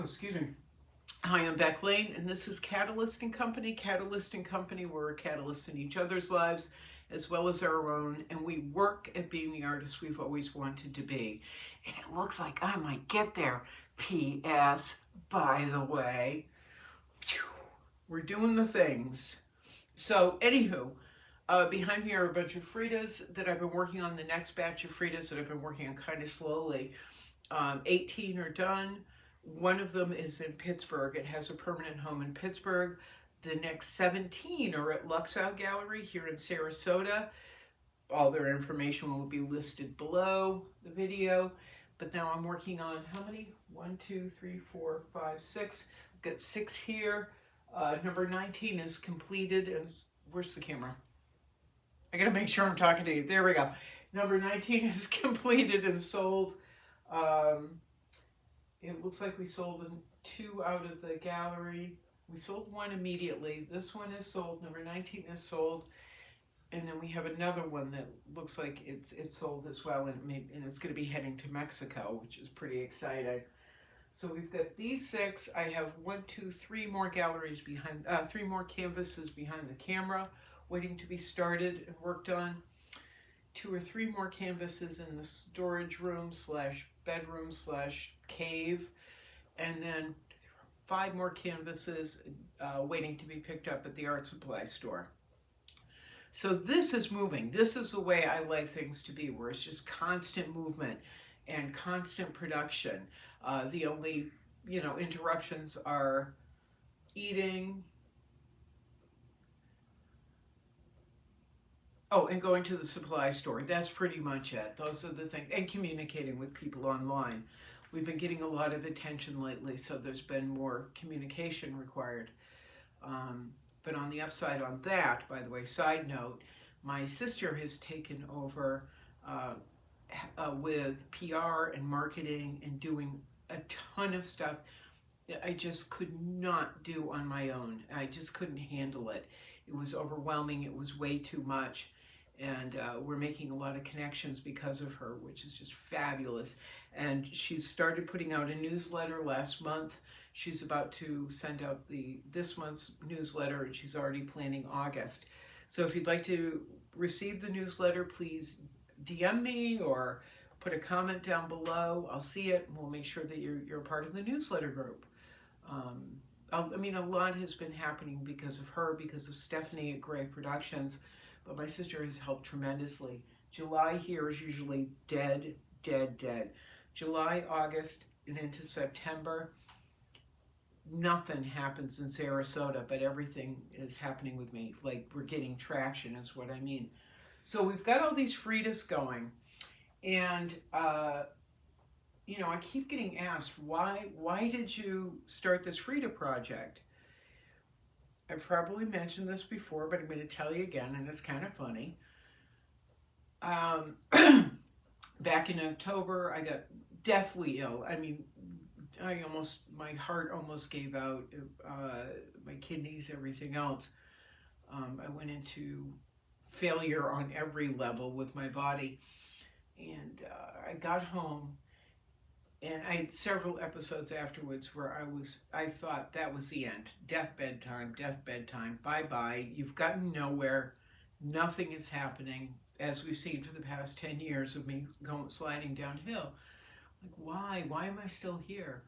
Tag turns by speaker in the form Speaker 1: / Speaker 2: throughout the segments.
Speaker 1: Oh, excuse me. Hi, I'm Becklane, and this is Catalyst and Company. Catalyst and Company, we're a catalyst in each other's lives as well as our own, and we work at being the artists we've always wanted to be. And it looks like I might get there. P.S. By the way, we're doing the things. So, anywho, behind me are a bunch of Fridas that I've been working on, the next batch of Fridas that I've been working on kind of slowly. 18 are done. One of them is in Pittsburgh. It has a permanent home in Pittsburgh. The next 17 are at Luxow Gallery here in Sarasota. All their information will be listed below the video. But now I'm working on how many? 1, 2, 3, 4, 5, 6. I've got 6 here. Number 19 is completed. And where's the camera? I gotta make sure I'm talking to you. There we go. Number 19 is completed and sold. It looks like we sold 2 out of the gallery. We sold 1 immediately. This one is sold. Number 19 is sold. And then we have another one that looks like it's sold as well, and it's going to be heading to Mexico, which is pretty exciting. So we've got these 6. I have 1, 2, 3 more galleries behind, 3 more canvases behind the camera, waiting to be started and worked on. 2 or 3 more canvases in the storage room / bedroom / cave, and then 5 more canvases waiting to be picked up at the art supply store. So this is moving. This is the way I like things to be, where it's just constant movement and constant production. The only, interruptions are eating. Oh, and going to the supply store. That's pretty much it. Those are the things. And communicating with people online. We've been getting a lot of attention lately, so there's been more communication required. But on the upside on that, by the way, side note, my sister has taken over with PR and marketing and doing a ton of stuff that I just could not do on my own. I just couldn't handle it. It was overwhelming. It was way too much. And we're making a lot of connections because of her, which is just fabulous. And she started putting out a newsletter last month. She's about to send out this month's newsletter, and she's already planning August. So if you'd like to receive the newsletter, please DM me or put a comment down below. I'll see it, and we'll make sure that you're a part of the newsletter group. A lot has been happening because of her, because of Stephanie at Gray Productions. But my sister has helped tremendously. July here is usually dead. July, August, and into September, nothing happens in Sarasota, but everything is happening with me. Like, we're getting traction is what I mean. So we've got all these Fridas going, and I keep getting asked, why did you start this Frida project? I've probably mentioned this before, but I'm going to tell you again, and it's kind of funny. Back in October, I got deathly ill. My heart almost gave out, my kidneys, everything else. I went into failure on every level with my body. And I got home, and I had several episodes afterwards where I thought that was the end. Death bedtime, bye-bye. You've gotten nowhere. Nothing is happening, as we've seen for the past 10 years of me sliding downhill. Like, why? Why am I still here?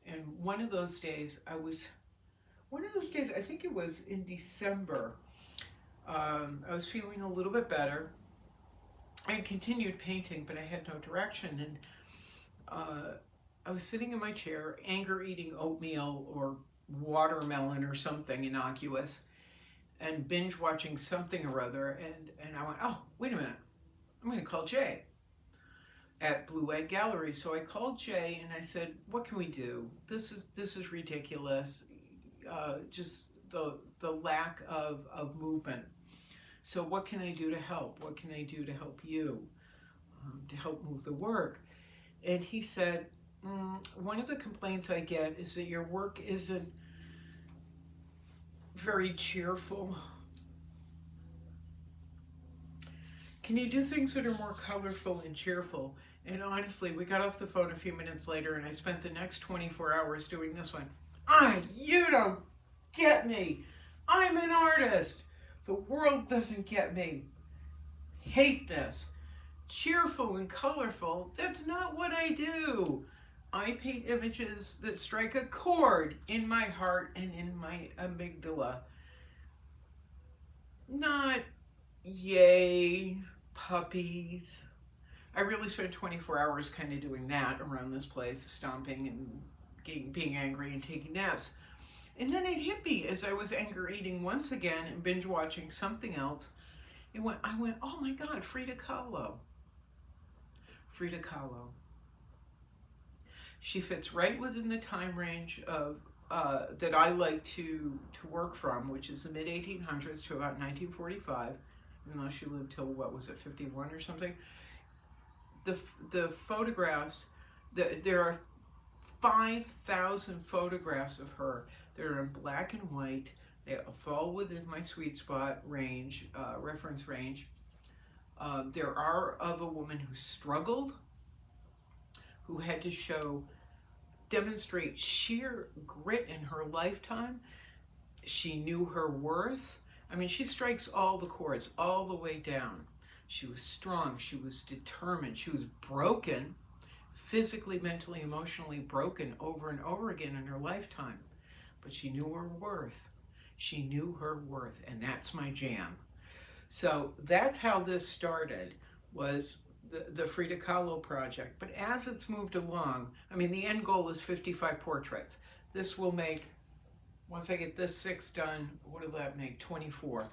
Speaker 1: And one of those days, I think it was in December, I was feeling a little bit better. I continued painting, but I had no direction, and I was sitting in my chair, anger eating oatmeal or watermelon or something innocuous, and binge watching something or other, and I went, oh, wait a minute, I'm going to call Jay at Blue Egg Gallery. So I called Jay and I said, what can we do? This is ridiculous. Just the lack of movement. So what can I do to help? What can I do to help you, to help move the work? And he said, one of the complaints I get is that your work isn't very cheerful. Can you do things that are more colorful and cheerful? And honestly, we got off the phone a few minutes later, and I spent the next 24 hours doing this one. You don't get me. I'm an artist. The world doesn't get me. Hate this. Cheerful and colorful, that's not what I do. I paint images that strike a chord in my heart and in my amygdala. Not, yay, puppies. I really spent 24 hours kind of doing that around this place, stomping and being angry and taking naps. And then it hit me as I was anger eating once again and binge watching something else. I went, oh my God, Frida Kahlo. Frida Kahlo. She fits right within the time range of that I like to work from, which is the mid-1800s to about 1945, even though she lived till, 51 or something. The photographs, there are 5,000 photographs of her. They're in black and white. They fall within my sweet spot range, reference range. There are of a woman who struggled, who had to demonstrate sheer grit in her lifetime. She knew her worth. I mean, she strikes all the chords, all the way down. She was strong, she was determined, she was broken, physically, mentally, emotionally broken over and over again in her lifetime. But she knew her worth. She knew her worth, and that's my jam. So that's how this started, was the Frida Kahlo project. But as it's moved along, I mean, the end goal is 55 portraits. This will make, once I get this 6 done, what will that make? 24.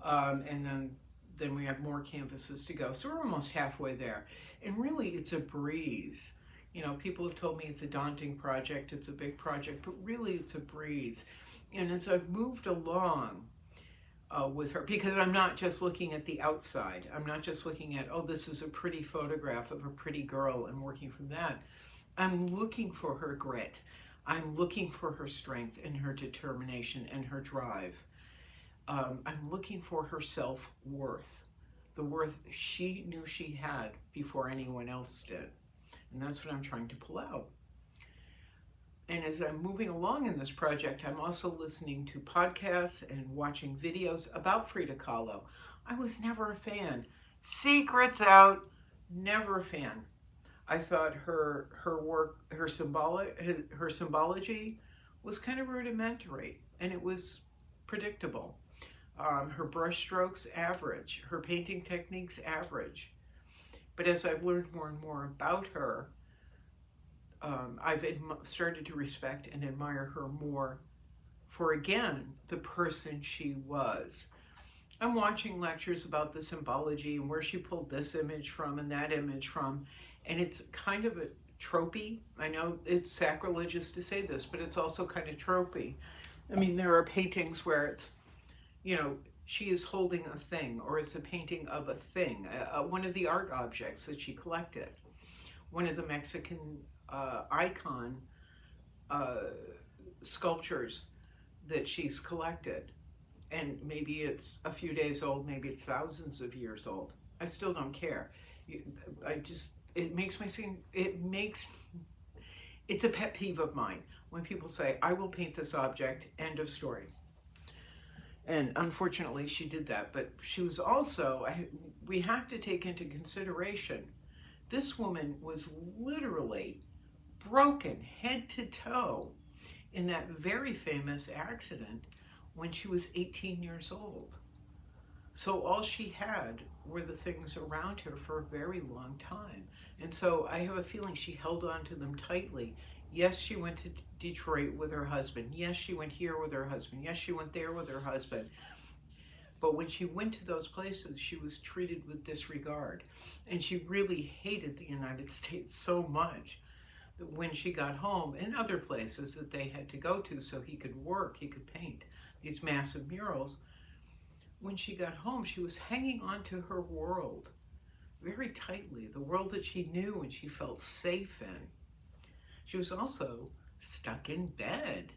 Speaker 1: And then we have more canvases to go. So we're almost halfway there. And really, it's a breeze. You know, people have told me it's a daunting project, it's a big project, but really it's a breeze. And as I've moved along with her, because I'm not just looking at the outside, I'm not just looking at, oh, this is a pretty photograph of a pretty girl and working from that. I'm looking for her grit. I'm looking for her strength and her determination and her drive. I'm looking for her self-worth, the worth she knew she had before anyone else did. And that's what I'm trying to pull out. And as I'm moving along in this project, I'm also listening to podcasts and watching videos about Frida Kahlo. I was never a fan. Secrets out, never a fan. I thought her work, her symbology was kind of rudimentary, and it was predictable. Her brush strokes, average. Her painting techniques, average. But as I've learned more and more about her, I've started to respect and admire her more for, again, the person she was. I'm watching lectures about the symbology and where she pulled this image from and that image from, and it's kind of a tropey. I know it's sacrilegious to say this, but it's also kind of tropey. I mean, there are paintings where it's, you know, she is holding a thing, or it's a painting of a thing, one of the art objects that she collected, one of the Mexican icon sculptures that she's collected. And maybe it's a few days old, maybe it's thousands of years old. I still don't care. It's a pet peeve of mine when people say, I will paint this object, end of story. And unfortunately, she did that. But she was also, we have to take into consideration, this woman was literally broken head to toe in that very famous accident when she was 18 years old. So all she had were the things around her for a very long time. And so I have a feeling she held on to them tightly. Yes, she went to Detroit with her husband. Yes, she went here with her husband. Yes, she went there with her husband. But when she went to those places, she was treated with disregard. And she really hated the United States so much that when she got home, and other places that they had to go to so he could work, he could paint these massive murals, when she got home, she was hanging on to her world very tightly, the world that she knew and she felt safe in. She was also stuck in bed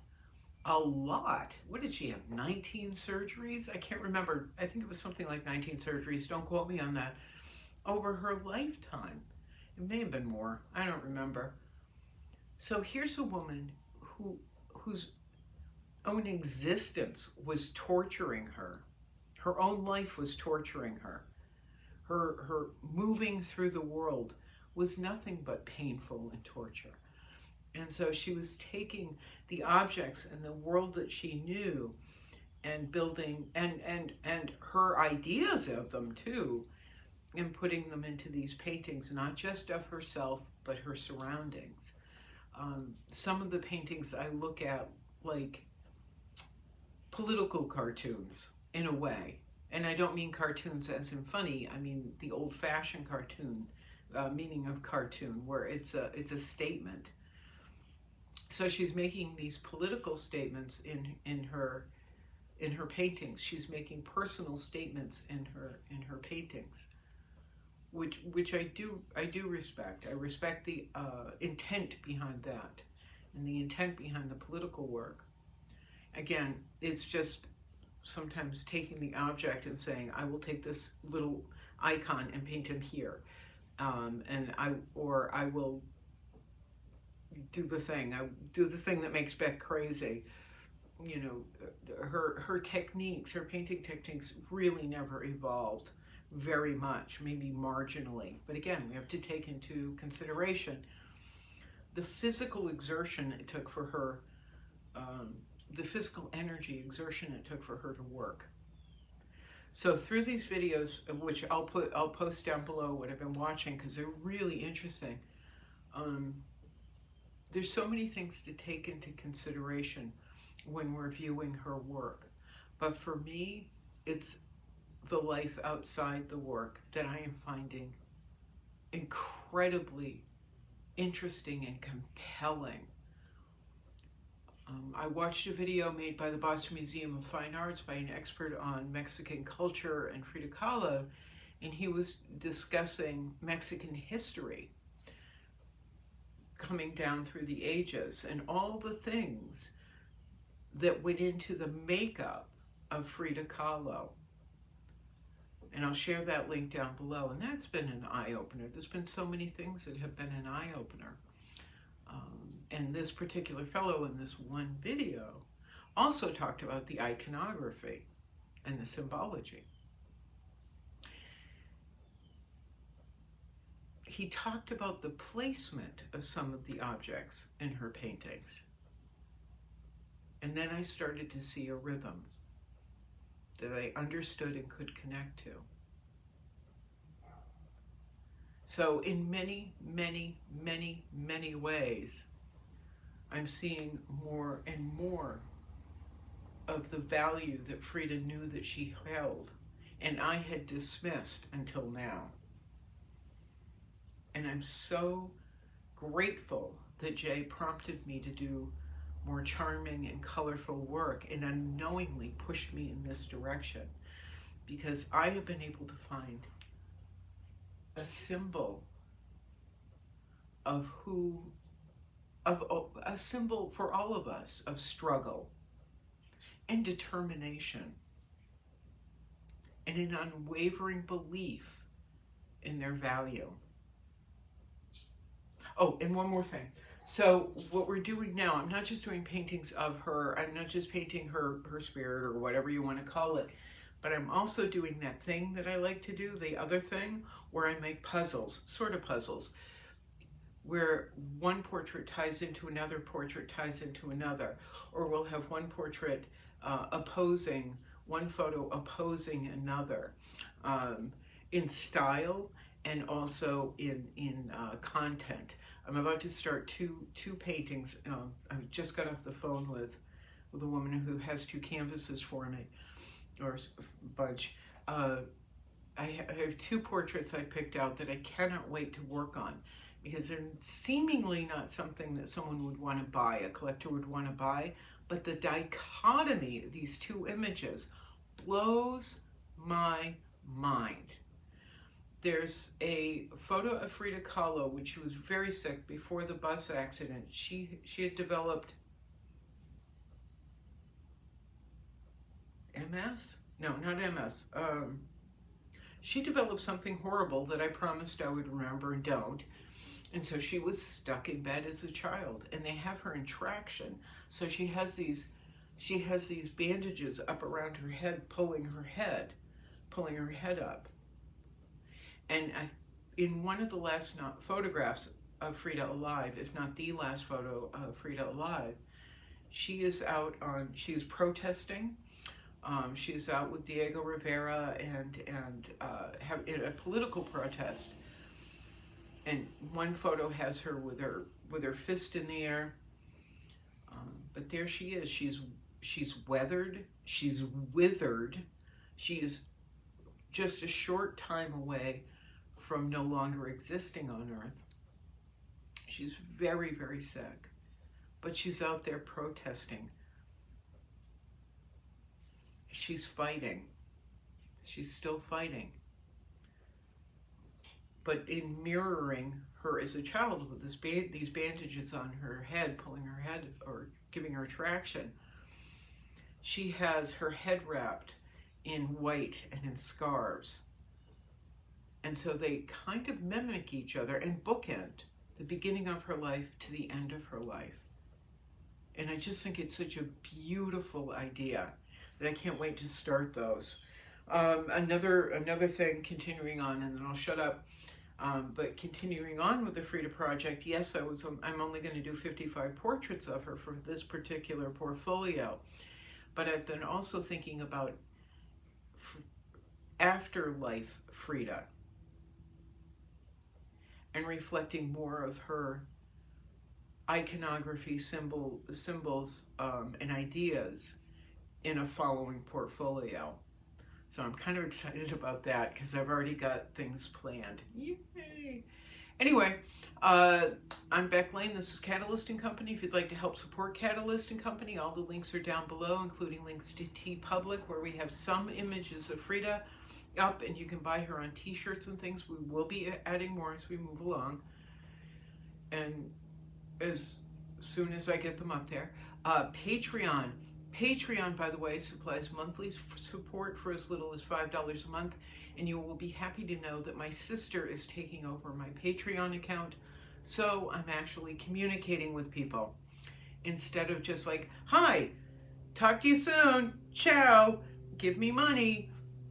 Speaker 1: a lot. What did she have, 19 surgeries? I can't remember. I think it was something like 19 surgeries. Don't quote me on that. Over her lifetime. It may have been more. I don't remember. So here's a woman whose own existence was torturing her. Her own life was torturing her. Her moving through the world was nothing but painful and torture. And so she was taking the objects and the world that she knew and building and her ideas of them too, and putting them into these paintings, not just of herself, but her surroundings. Some of the paintings I look at like political cartoons in a way. And I don't mean cartoons as in funny, I mean the old-fashioned cartoon, meaning of cartoon, where it's a statement. So she's making these political statements in her paintings. She's making personal statements in her paintings, which I do respect. I respect the intent behind that, and the intent behind the political work. Again, it's just sometimes taking the object and saying, I will take this little icon and paint him here, and I will do the thing. I do the thing that makes Beck crazy. You know, her techniques, her painting techniques really never evolved very much, maybe marginally. But again, we have to take into consideration the physical exertion it took for her, the physical energy exertion it took for her to work. So through these videos, which I'll post down below what I've been watching because they're really interesting. There's so many things to take into consideration when we're viewing her work. But for me, it's the life outside the work that I am finding incredibly interesting and compelling. I watched a video made by the Boston Museum of Fine Arts by an expert on Mexican culture and Frida Kahlo, and he was discussing Mexican history coming down through the ages and all the things that went into the makeup of Frida Kahlo. And I'll share that link down below. And that's been an eye-opener. There's been so many things that have been an eye-opener. And this particular fellow in this one video also talked about the iconography and the symbology. He talked about the placement of some of the objects in her paintings. And then I started to see a rhythm that I understood and could connect to. So in many, many, many, many ways, I'm seeing more and more of the value that Frida knew that she held, and I had dismissed until now. And I'm so grateful that Jay prompted me to do more charming and colorful work and unknowingly pushed me in this direction, because I have been able to find a symbol of a symbol for all of us of struggle and determination and an unwavering belief in their value. Oh, and one more thing. So what we're doing now, I'm not just doing paintings of her, I'm not just painting her spirit or whatever you want to call it, but I'm also doing that thing that I like to do, the other thing, where I make puzzles, sort of puzzles, where one portrait ties into another portrait ties into another, or we'll have one portrait opposing, one photo opposing another, in style and also in content. I'm about to start two paintings. I just got off the phone with a woman who has 2 canvases for me, or a bunch. I have 2 portraits I picked out that I cannot wait to work on, because they're seemingly not something that someone would want to buy, a collector would want to buy, but the dichotomy of these 2 images blows my mind. There's a photo of Frida Kahlo when she was very sick before the bus accident. She had developed MS? No, not MS. she developed something horrible that I promised I would remember and don't. And so she was stuck in bed as a child, and they have her in traction. So she has these bandages up around her head, pulling her head up. And in one of the last photographs of Frida alive, if not the last photo of Frida alive, she is protesting. She is out with Diego Rivera and in a political protest. And one photo has her with her fist in the air. But there she is. She's weathered. She's withered. She is just a short time away from no longer existing on Earth. She's very, very sick. But she's out there protesting. She's fighting. She's still fighting. But in mirroring her as a child with these bandages on her head, pulling her head or giving her traction, she has her head wrapped in white and in scarves. And so they kind of mimic each other and bookend the beginning of her life to the end of her life. And I just think it's such a beautiful idea that I can't wait to start those. Another thing, continuing on, and then I'll shut up. But continuing on with the Frida project, yes, I'm only going to do 55 portraits of her for this particular portfolio. But I've been also thinking about afterlife Frida and reflecting more of her iconography, symbols, and ideas in a following portfolio. So I'm kind of excited about that because I've already got things planned. Yay! Anyway, I'm becklane. This is Catalyst & Company. If you'd like to help support Catalyst & Company, all the links are down below, including links to TeePublic, where we have some images of Frida up, and you can buy her on t-shirts and things. We will be adding more as we move along. And as soon as I get them up there. Patreon. Patreon, by the way, supplies monthly support for as little as $5 a month, and you will be happy to know that my sister is taking over my Patreon account, so I'm actually communicating with people instead of just like, hi, talk to you soon, ciao, give me money.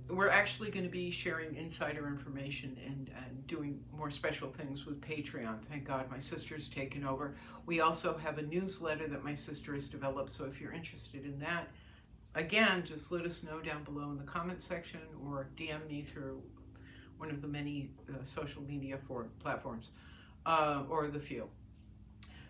Speaker 1: We're actually going to be sharing insider information and doing more special things with Patreon. Thank God my sister's taken over. We also have a newsletter that my sister has developed, so if you're interested in that, again, just let us know down below in the comment section or DM me through one of the many social media platforms, or the few.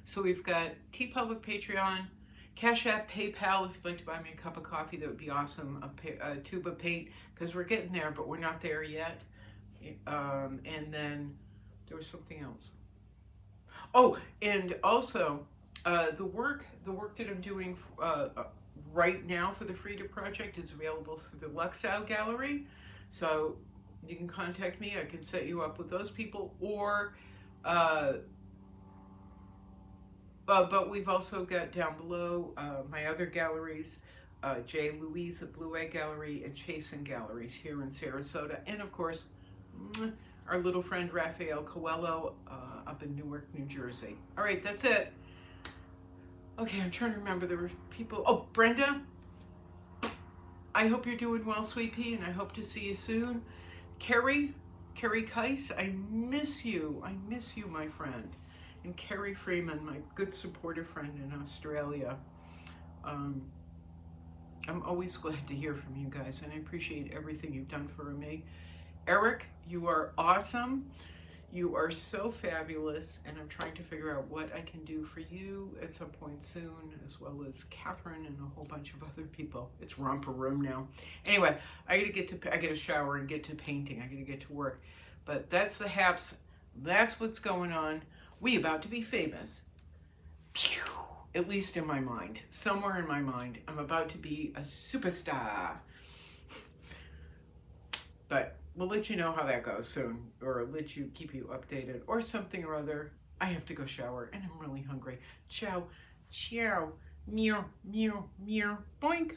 Speaker 1: So we've got TeePublic, Patreon, Cash App, PayPal. If you'd like to buy me a cup of coffee, that would be awesome. A tube of paint, because we're getting there, but we're not there yet. And then there was something else. Oh, and also the work that I'm doing right now for the Frida project is available through the Luxau Gallery. So you can contact me. I can set you up with those people, or but we've also got down below my other galleries, J. Louise at Blue Egg Gallery and Chasen Galleries here in Sarasota. And of course, our little friend Raphael Coelho up in Newark, New Jersey. All right, that's it. Okay, I'm trying to remember. There were people. Oh, Brenda, I hope you're doing well, sweet pea, and I hope to see you soon. Carrie Keiss, I miss you. I miss you, my friend. And Carrie Freeman, my good supportive friend in Australia. I'm always glad to hear from you guys, and I appreciate everything you've done for me. Eric, you are awesome. You are so fabulous, and I'm trying to figure out what I can do for you at some point soon, as well as Catherine and a whole bunch of other people. It's romper room now. Anyway, I gotta shower and get to painting. I gotta get to work. But that's the haps. That's what's going on. We about to be famous. Pew! At least in my mind. Somewhere in my mind, I'm about to be a superstar. But we'll let you know how that goes soon, or keep you updated, or something or other. I have to go shower, and I'm really hungry. Ciao, ciao, meow, meow, meow, boink.